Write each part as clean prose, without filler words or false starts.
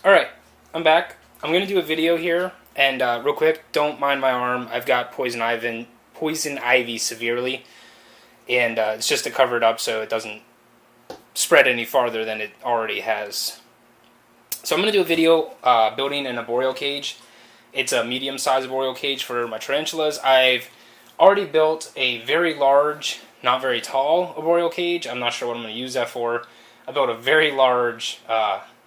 Alright, I'm back. I'm going to do a video here, and real quick, don't mind my arm. I've got poison ivy severely, and it's just to cover it up so it doesn't spread any farther than it already has. So I'm going to do a video building an arboreal cage. It's a medium-sized arboreal cage for my tarantulas. I've already built a very large, not very tall arboreal cage. I'm not sure what I'm going to use that for. I built a very large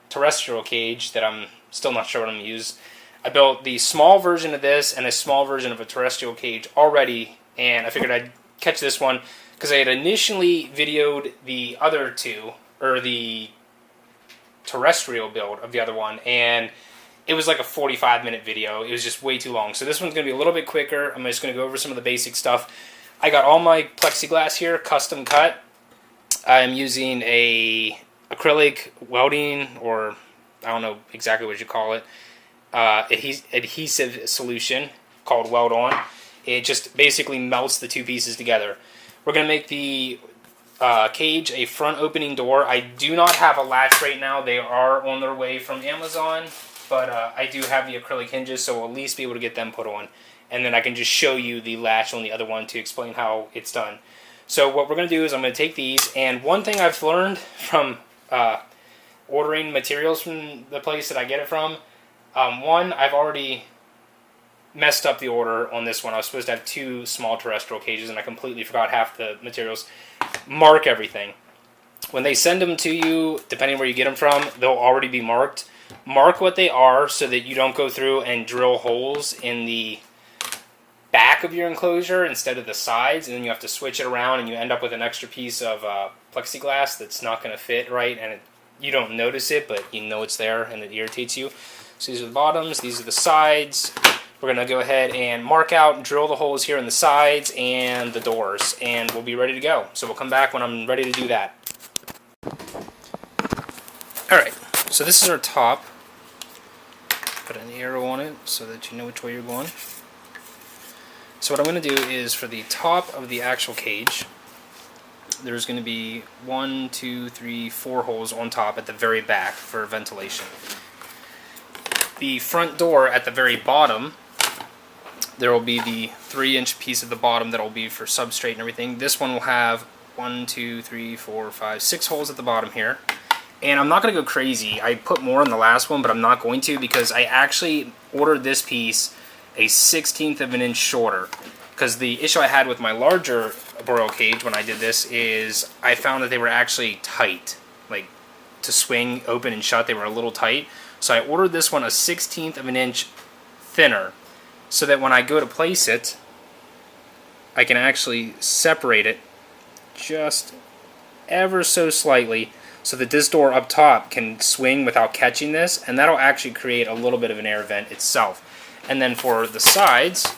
terrestrial cage that I'm still not sure what I'm going to use. I built the small version of this and a small version of a terrestrial cage already, and I figured I'd catch this one because I had initially videoed the other two, or the terrestrial build of the other one, and it was like a 45-minute video. It was just way too long. So this one's going to be a little bit quicker. I'm just going to go over some of the basic stuff. I got all my plexiglass here custom cut. I'm using a acrylic welding, or I don't know exactly what you call it, adhesive solution called Weld On. It just basically melts the two pieces together. We're going to make the cage a front opening door. I do not have a latch right now. They are on their way from Amazon, but I do have the acrylic hinges, so we'll at least be able to get them put on. And then I can just show you the latch on the other one to explain how it's done. So what we're going to do is I'm going to take these, and one thing I've learned from ordering materials from the place that I get it from, one, I've already messed up the order on this one. I was supposed to have two small terrestrial cages, and I completely forgot half the materials. Mark everything. When they send them to you, depending where you get them from, they'll already be marked. Mark what they are so that you don't go through and drill holes in the back of your enclosure instead of the sides, and then you have to switch it around, and you end up with an extra piece of plexiglass that's not going to fit right, and you don't notice it, but you know it's there, and it irritates you. So these are the bottoms, these are the sides. We're going to go ahead and mark out and drill the holes here in the sides and the doors, and we'll be ready to go. So we'll come back when I'm ready to do that. Alright, so this is our top. Put an arrow on it so that you know which way you're going. So what I'm going to do is, for the top of the actual cage, there's going to be 1, 2, 3, 4 holes on top at the very back for ventilation. The front door at the very bottom, there will be the 3-inch piece at the bottom that will be for substrate and everything. This one will have 1, 2, 3, 4, 5, 6 holes at the bottom here. And I'm not going to go crazy. I put more in the last one, but I'm not going to, because I actually ordered this piece a 1/16 of an inch shorter. Because the issue I had with my larger arboreal cage when I did this is I found that they were actually tight. Like, to swing open and shut, they were a little tight. So I ordered this one a 1/16 of an inch thinner, so that when I go to place it, I can actually separate it just ever so slightly, so that this door up top can swing without catching this, and that'll actually create a little bit of an air vent itself. And then for the sides,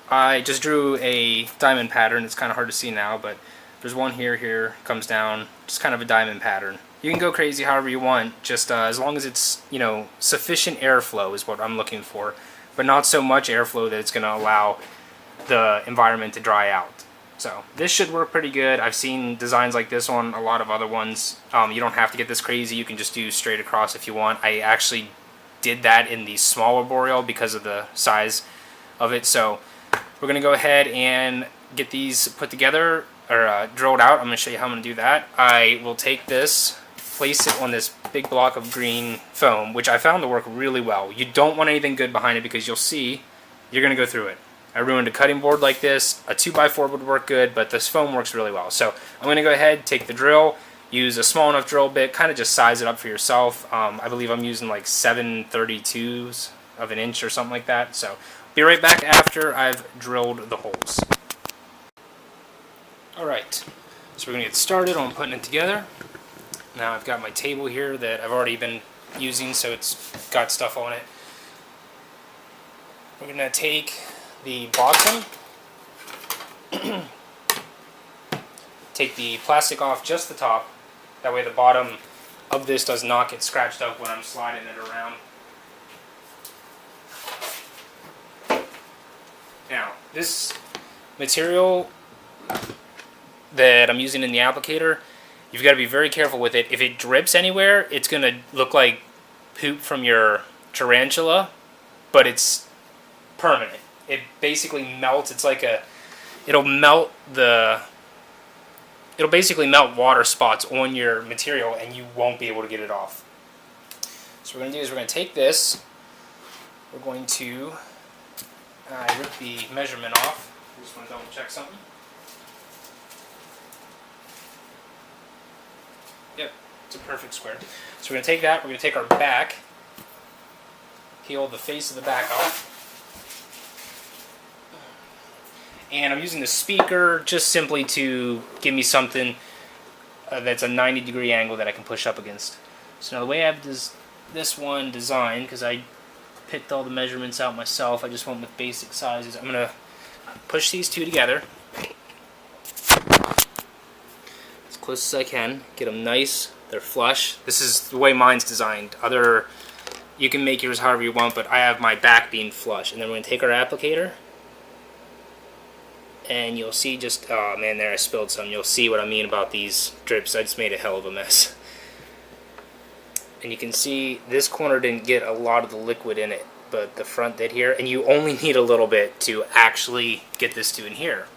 I just drew a diamond pattern. It's kind of hard to see now, but there's one here, comes down, just kind of a diamond pattern. You can go crazy however you want, just as long as it's, you know, sufficient airflow is what I'm looking for, but not so much airflow that it's going to allow the environment to dry out. So this should work pretty good. I've seen designs like this on a lot of other ones. You don't have to get this crazy. You can just do straight across if you want. I actually did that in the small arboreal because of the size of it. So we're going to go ahead and get these put together, or drilled out. I'm going to show you how I'm going to do that. I will take this, place it on this big block of green foam, which I found to work really well. You don't want anything good behind it, because you'll see you're going to go through it. I ruined a cutting board like this. A 2x4 would work good, but this foam works really well. So I'm going to go ahead, take the drill, use a small enough drill bit, kind of just size it up for yourself. I believe I'm using like 7/32 of an inch or something like that. So be right back after I've drilled the holes. Alright, so we're going to get started on putting it together. Now I've got my table here that I've already been using, so it's got stuff on it. We're going to take the bottom, take the plastic off just the top, that way the bottom of this does not get scratched up when I'm sliding it around. Now, this material that I'm using in the applicator You've got to be very careful with it. If it drips anywhere, it's going to look like poop from your tarantula, but it's permanent. It basically melts. It's like it'll basically melt water spots on your material, and you won't be able to get it off. So what we're going to do is we're going to take this. We're going to rip the measurement off. I just want to double check something. Yep, it's a perfect square. So we're going to take that. We're going to take our back, peel the face of the back off. And I'm using the speaker just simply to give me something that's a 90-degree angle that I can push up against. So now the way I have this one designed, because I picked all the measurements out myself, I just went with basic sizes. I'm going to push these two together as close as I can, get them nice, they're flush. This is the way mine's designed. You can make yours however you want, but I have my back being flush. And then we're going to take our applicator, and you'll see just, oh man, there I spilled some. You'll see what I mean about these drips. I just made a hell of a mess. And you can see this corner didn't get a lot of the liquid in it, but the front did here. And you only need a little bit to actually get this to in here,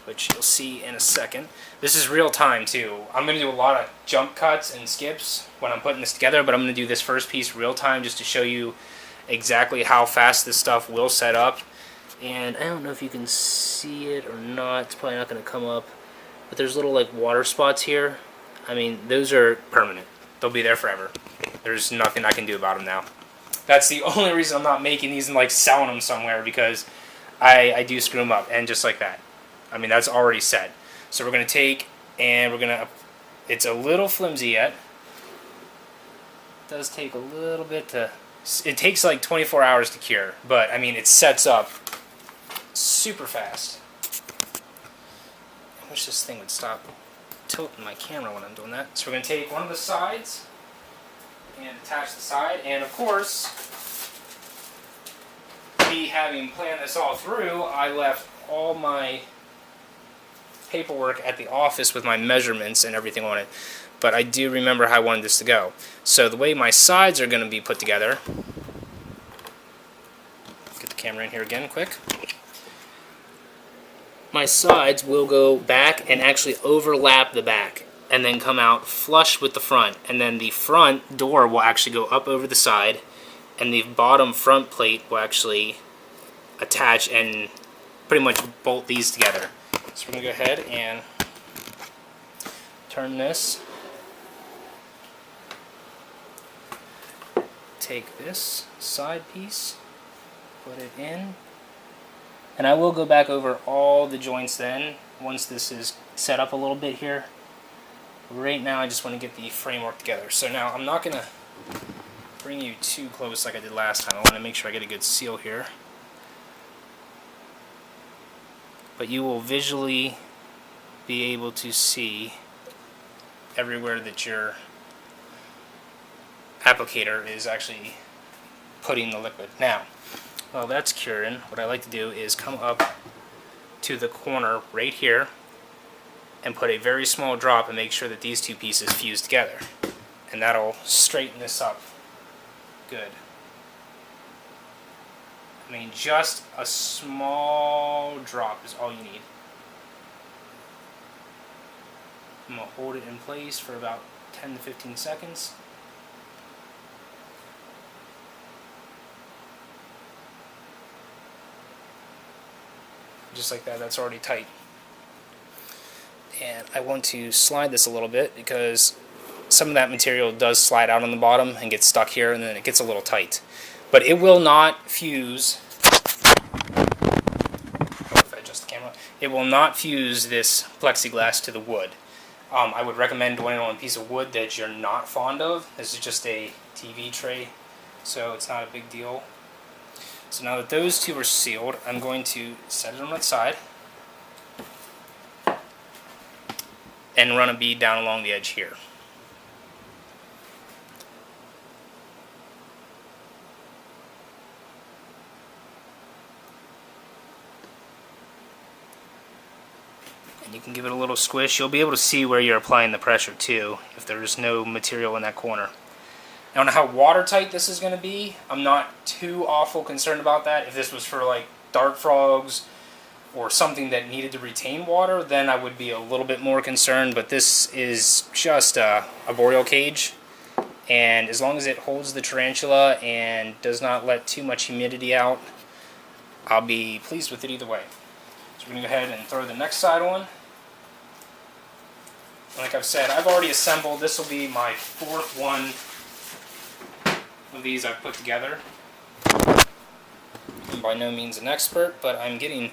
which you'll see in a second. This is real time too. I'm going to do a lot of jump cuts and skips when I'm putting this together, but I'm going to do this first piece real time just to show you exactly how fast this stuff will set up. And I don't know if you can see it or not. It's probably not going to come up. But there's little like water spots here. I mean, those are permanent. They'll be there forever. There's nothing I can do about them now. That's the only reason I'm not making these and like selling them somewhere, because I do screw them up. And just like that. I mean, that's already set. So we're going to take and we're going to... It's a little flimsy yet. It does take a little bit to... It takes like 24 hours to cure. But, I mean, it sets up super fast. I wish this thing would stop tilting my camera when I'm doing that. So we're going to take one of the sides and attach the side. And of course, me having planned this all through, I left all my paperwork at the office with my measurements and everything on it. But I do remember how I wanted this to go. So the way my sides are going to be put together, get the camera in here again quick. My sides will go back and actually overlap the back and then come out flush with the front. And then the front door will actually go up over the side, and the bottom front plate will actually attach and pretty much bolt these together. So we're going to go ahead and turn this. Take this side piece, put it in. And I will go back over all the joints then, once this is set up a little bit here. Right now I just want to get the framework together. So now I'm not going to bring you too close like I did last time. I want to make sure I get a good seal here. But you will visually be able to see everywhere that your applicator is actually putting the liquid. Now, while that's curing, what I like to do is come up to the corner right here and put a very small drop and make sure that these two pieces fuse together. And that'll straighten this up good. I mean, just a small drop is all you need. I'm going to hold it in place for about 10 to 15 seconds. Just like that, that's already tight. And I want to slide this a little bit because some of that material does slide out on the bottom and get stuck here, and then it gets a little tight. But it will not fuse. If I adjust the camera, it will not fuse this plexiglass to the wood. I would recommend doing it on a piece of wood that you're not fond of. This is just a TV tray, so it's not a big deal. So now that those two are sealed, I'm going to set it on its side and run a bead down along the edge here. And you can give it a little squish. You'll be able to see where you're applying the pressure too, if there's no material in that corner. Now, on how watertight this is going to be, I'm not too awful concerned about that. If this was for like dart frogs or something that needed to retain water, then I would be a little bit more concerned. But this is just a arboreal cage, and as long as it holds the tarantula and does not let too much humidity out, I'll be pleased with it either way. So we're going to go ahead and throw the next side on. Like I've said, I've already assembled. This will be my fourth one of these I've put together. I'm by no means an expert, but I'm getting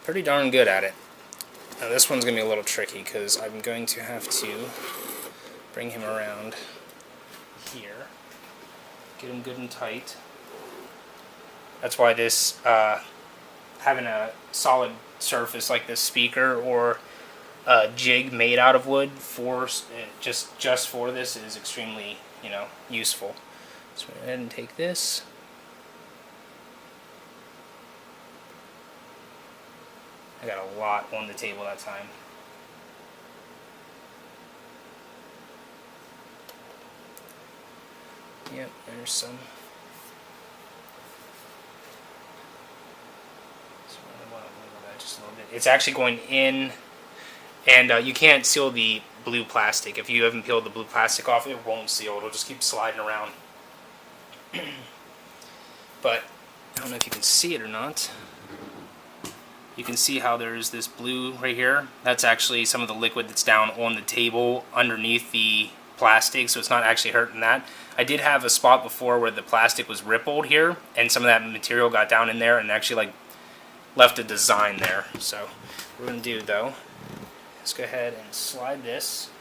pretty darn good at it. Now this one's going to be a little tricky because I'm going to have to bring him around here, get him good and tight. That's why this, having a solid surface like this speaker or a jig made out of wood for just for this is extremely, useful. So go ahead and take this. I got a lot on the table that time. Yep, there's some. So I want to wiggle that just a little bit. It's actually going in, and you can't seal the blue plastic. If you haven't peeled the blue plastic off, it won't seal. It'll just keep sliding around. But I don't know if you can see it or not. You can see how there's this blue right here. That's actually some of the liquid that's down on the table underneath the plastic, so it's not actually hurting that. I did have a spot before where the plastic was rippled here, and some of that material got down in there and actually left a design there. So what we're going to do though, let's go ahead and slide this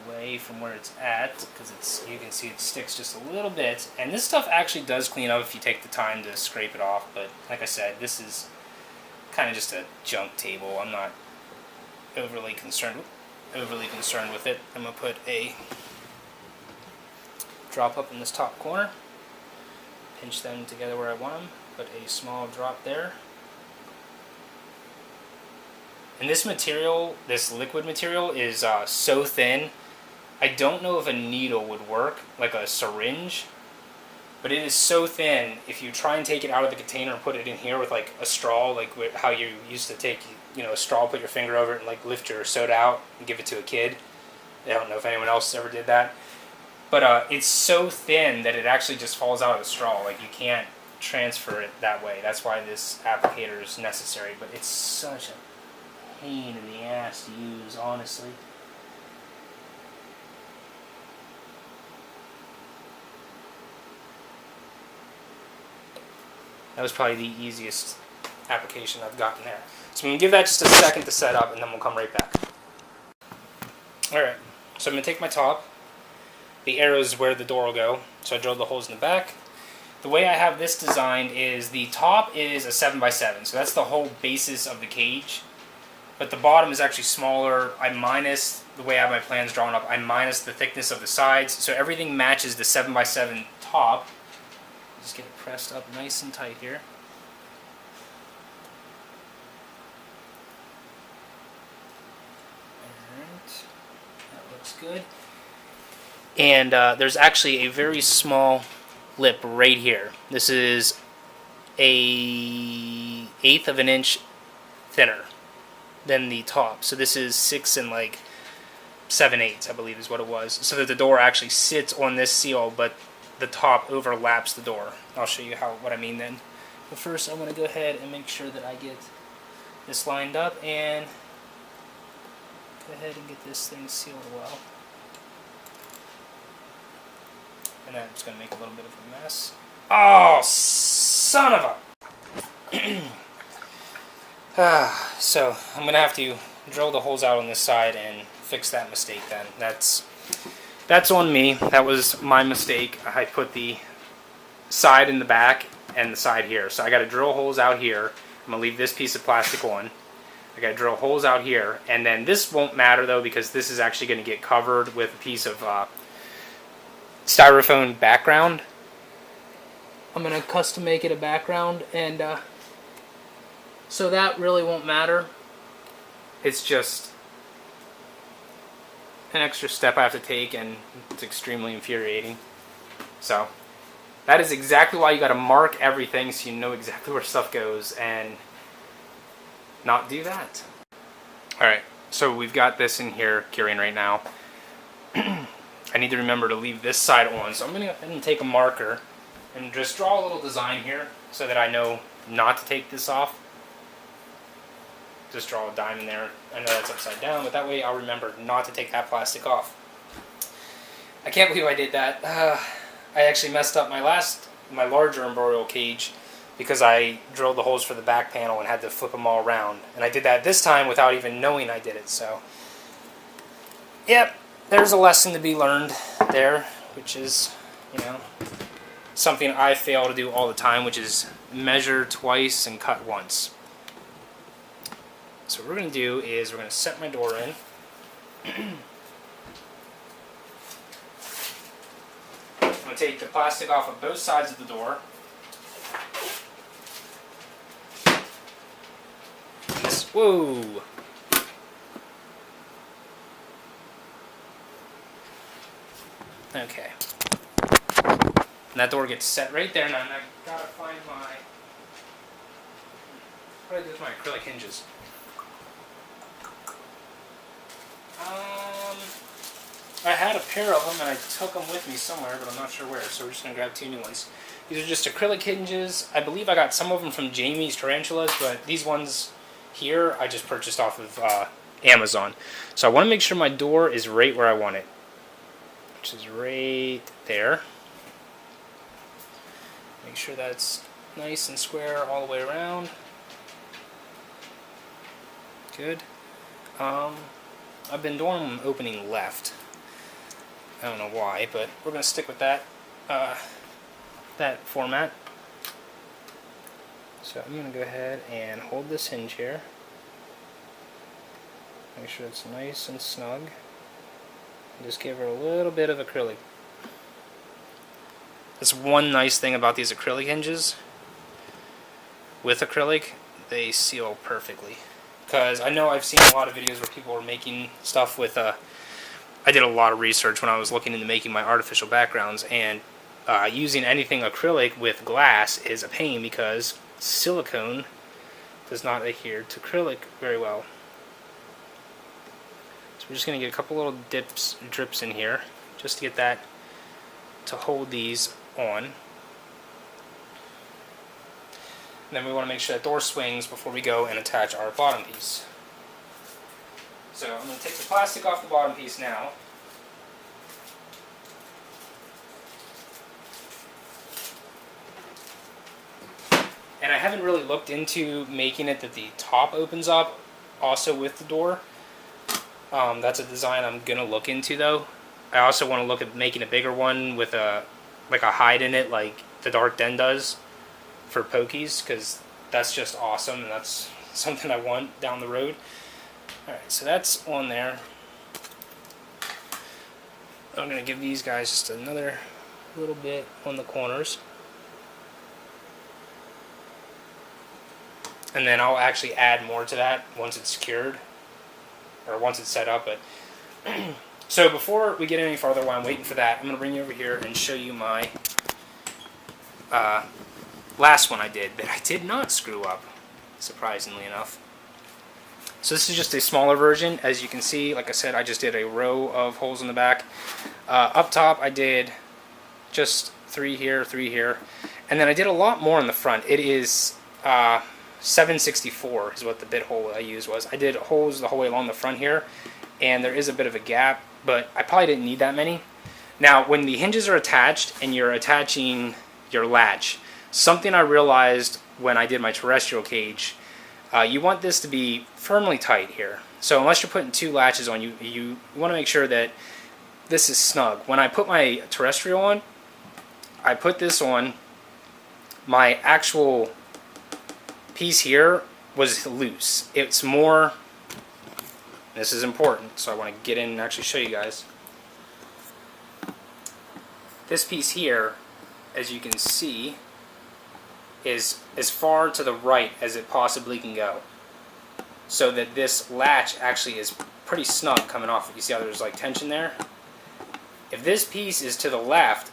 away from where it's at, because you can see it sticks just a little bit, and this stuff actually does clean up if you take the time to scrape it off. But like I said, this is kind of just a junk table. I'm not overly concerned with it. I'm going to put a drop up in this top corner, pinch them together where I want them, put a small drop there. And this material, this liquid material, is so thin, I don't know if a needle would work, like a syringe, but it is so thin, if you try and take it out of the container and put it in here with like a straw, like how you used to take, a straw, put your finger over it and like lift your soda out and give it to a kid. I don't know if anyone else ever did that. But it's so thin that it actually just falls out of the straw. Like, you can't transfer it that way. That's why this applicator is necessary. But it's such a pain in the ass to use, honestly. That was probably the easiest application I've gotten there. So I'm going to give that just a second to set up, and then we'll come right back. Alright, so I'm going to take my top. The arrow is where the door will go, so I drilled the holes in the back. The way I have this designed is the top is a 7x7, so that's the whole basis of the cage. But the bottom is actually smaller. I minus, the way I have my plans drawn up, I minus the thickness of the sides, so everything matches the 7x7 top. Just get it pressed up nice and tight here. Alright, that looks good. And there's actually a very small lip right here. This is a 1/8 of an inch thinner than the top. So this is 6 and 7/8, I believe is what it was. So that the door actually sits on this seal, but the top overlaps the door. I'll show you what I mean then. But first I'm going to go ahead and make sure that I get this lined up and go ahead and get this thing sealed well. And that's going to make a little bit of a mess. Oh, son of a... So I'm going to have to drill the holes out on this side and fix that mistake then. That's on me. That was my mistake. I put the side in the back and the side here. So I got to drill holes out here. I'm going to leave this piece of plastic on. I got to drill holes out here. And then this won't matter though, because this is actually going to get covered with a piece of styrofoam background. I'm going to custom make it a background, and so that really won't matter. It's just an extra step I have to take, and it's extremely infuriating. So that is exactly why you got to mark everything so you know exactly where stuff goes and not do that. Alright, so we've got this in here curing right now. I need to remember to leave this side on, so I'm going to go ahead and take a marker and just draw a little design here so that I know not to take this off. Just draw a diamond there. I know that's upside down, but that way I'll remember not to take that plastic off. I can't believe I did that. I actually messed up my larger arboreal cage because I drilled the holes for the back panel and had to flip them all around. And I did that this time without even knowing I did it, so... Yep, there's a lesson to be learned there, which is, you know, something I fail to do all the time, which is measure twice and cut once. So what we're going to do is we're going to set my door in. I'm going to take the plastic off of both sides of the door. Whoa! Okay. And that door gets set right there. Now I gotta find my... What do I do with my acrylic hinges? I had a pair of them and I took them with me somewhere, but I'm not sure where, so we're just going to grab 2 new ones. These are just acrylic hinges. I believe I got some of them from Jamie's Tarantulas, but these ones here I just purchased off of Amazon. So I want to make sure my door is right where I want it, which is right there. Make sure that's nice and square all the way around. Good. I've been doing them opening left. I don't know why, but we're going to stick with that that format. So I'm going to go ahead and hold this hinge here. Make sure it's nice and snug. And just give her a little bit of acrylic. That's one nice thing about these acrylic hinges. With acrylic, they seal perfectly. Because I know I've seen a lot of videos where people are making stuff with I did a lot of research when I was looking into making my artificial backgrounds, and using anything acrylic with glass is a pain because silicone does not adhere to acrylic very well. So we're just going to get a couple little drips in here just to get that to hold these on. And then we want to make sure that door swings before we go and attach our bottom piece. So I'm going to take the plastic off the bottom piece now. And I haven't really looked into making it that the top opens up also with the door. That's a design I'm going to look into though. I also want to look at making a bigger one with like a hide in it like the Dark Den does for pokies, because that's just awesome and that's something I want down the road. Alright, so that's on there. I'm going to give these guys just another little bit on the corners. And then I'll actually add more to that once it's cured, or once it's set up. But so before we get any farther, while I'm waiting for that, I'm going to bring you over here and show you my last one I did that I did not screw up, surprisingly enough. So this is just a smaller version. As you can see, like I said, I just did a row of holes in the back. Up top I did just 3 here, 3 here. And then I did a lot more in the front. It is 764 is what the bit hole I used was. I did holes the whole way along the front here, and there is a bit of a gap, but I probably didn't need that many. Now, when the hinges are attached and you're attaching your latch, something I realized when I did my terrestrial cage, you want this to be firmly tight here. So unless you're putting 2 latches on, you want to make sure that this is snug. When I put my terrestrial on, I put this on, my actual piece here was loose. It's more, this is important, so I want to get in and actually show you guys. This piece here, as you can see, is as far to the right as it possibly can go. so that this latch actually is pretty snug coming off. You see how there's like tension there? If this piece is to the left,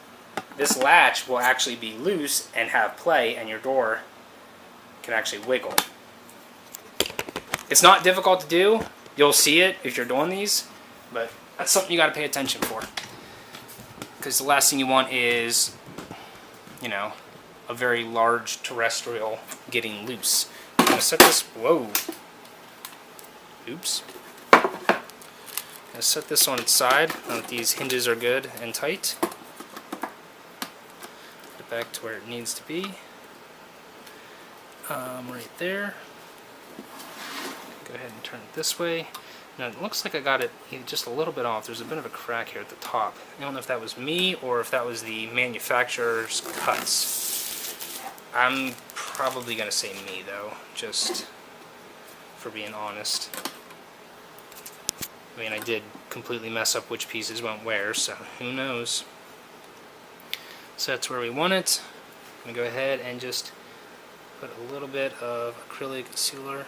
this latch will actually be loose and have play, and your door can actually wiggle. It's not difficult to do. You'll see it if you're doing these, but that's something you got to pay attention for. Because the last thing you want is, you know, a very large terrestrial getting loose. I'm going to set this, whoa, oops. I'm going to set this on its side now that these hinges are good and tight. Put it back to where it needs to be. Right there. Go ahead and turn it this way. Now it looks like I got it just a little bit off. There's a bit of a crack here at the top. I don't know if that was me or if that was the manufacturer's cuts. I'm probably going to say me though, just for being honest. I mean, I did completely mess up which pieces went where, so who knows. So that's where we want it. I'm going to go ahead and just put a little bit of acrylic sealer.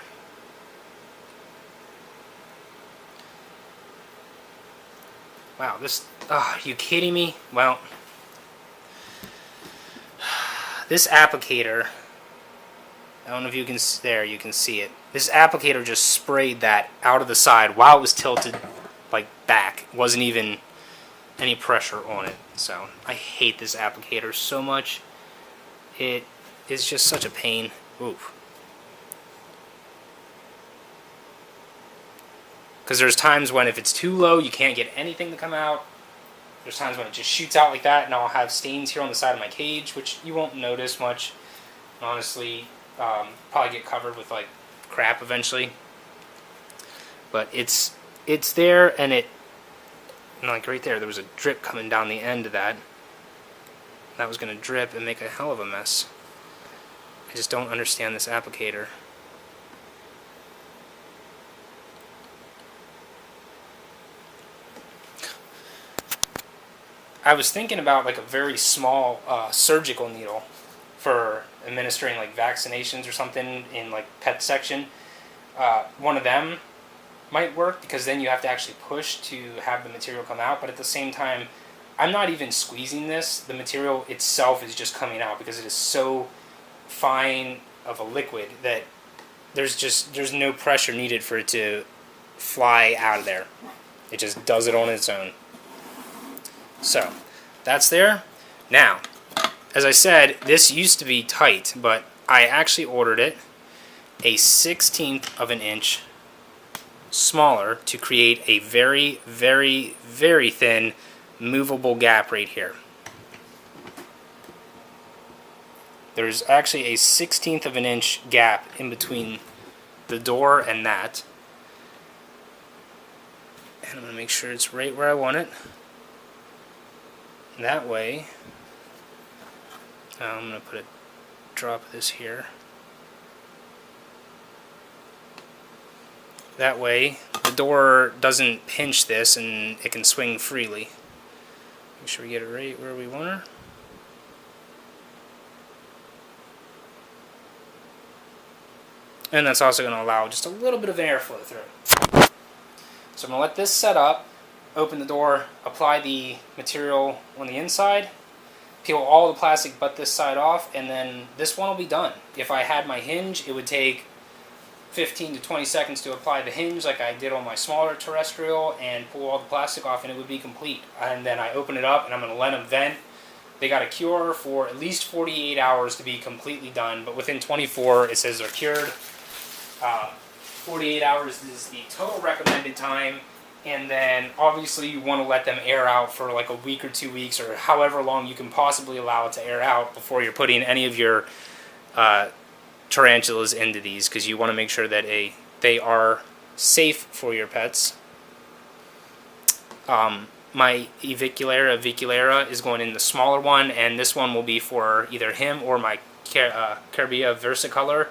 Wow, this, are you kidding me? Well, this applicator, I don't know if you can, there, you can see it. This applicator just sprayed that out of the side while it was tilted, like, back. It wasn't even any pressure on it. So, I hate this applicator so much. It is just such a pain. Oof. Because there's times when if it's too low, you can't get anything to come out. There's times when it just shoots out like that, and I'll have stains here on the side of my cage, which you won't notice much. Honestly, probably get covered with like crap eventually. But it's there, and it, and like right there was a drip coming down the end of that. That was going to drip and make a hell of a mess. I just don't understand this applicator. I was thinking about like a very small surgical needle for administering like vaccinations or something in like pet section. One of them might work because then you have to actually push to have the material come out, but at the same time I'm not even squeezing this. The material itself is just coming out because it is so fine of a liquid that there's no pressure needed for it to fly out of there. It just does it on its own. So, that's there. Now, as I said, this used to be tight, but I actually ordered it a 1/16 of an inch smaller to create a very, very, very thin movable gap right here. There's actually a 1/16 of an inch gap in between the door and that. And I'm going to make sure it's right where I want it. That way, I'm going to put a drop of this here. That way, the door doesn't pinch this and it can swing freely. Make sure we get it right where we want her. And that's also going to allow just a little bit of airflow through. So I'm going to let this set up. Open the door, apply the material on the inside, peel all the plastic but this side off, and then this one will be done. If I had my hinge, it would take 15 to 20 seconds to apply the hinge like I did on my smaller terrestrial and pull all the plastic off, and it would be complete. And then I open it up and I'm going to let them vent. They got a cure for at least 48 hours to be completely done, but within 24 it says they're cured. 48 hours is the total recommended time. And then obviously you want to let them air out for like a week or 2 weeks or however long you can possibly allow it to air out before you're putting any of your tarantulas into these, because you want to make sure that they are safe for your pets. My Aviculera is going in the smaller one, and this one will be for either him or my Carbia versicolor,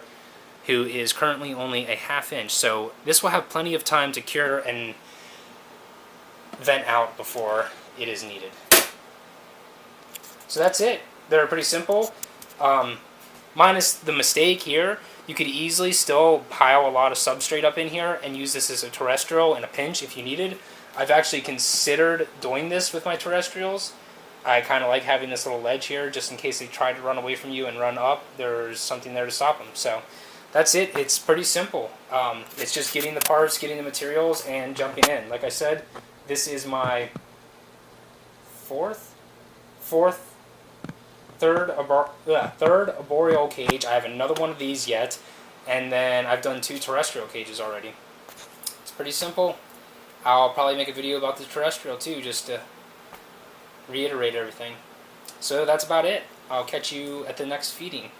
who is currently only a 1/2 inch. So this will have plenty of time to cure and vent out before it is needed. So that's it. They're pretty simple. Minus the mistake here, you could easily still pile a lot of substrate up in here and use this as a terrestrial in a pinch if you needed. I've actually considered doing this with my terrestrials. I kind of like having this little ledge here just in case they try to run away from you and run up. There's something there to stop them. So that's it. It's pretty simple. It's just getting the parts, getting the materials, and jumping in. Like I said, this is my third arboreal cage. I have another one of these yet, and then I've done 2 terrestrial cages already. It's pretty simple. I'll probably make a video about the terrestrial too, just to reiterate everything. So that's about it. I'll catch you at the next feeding.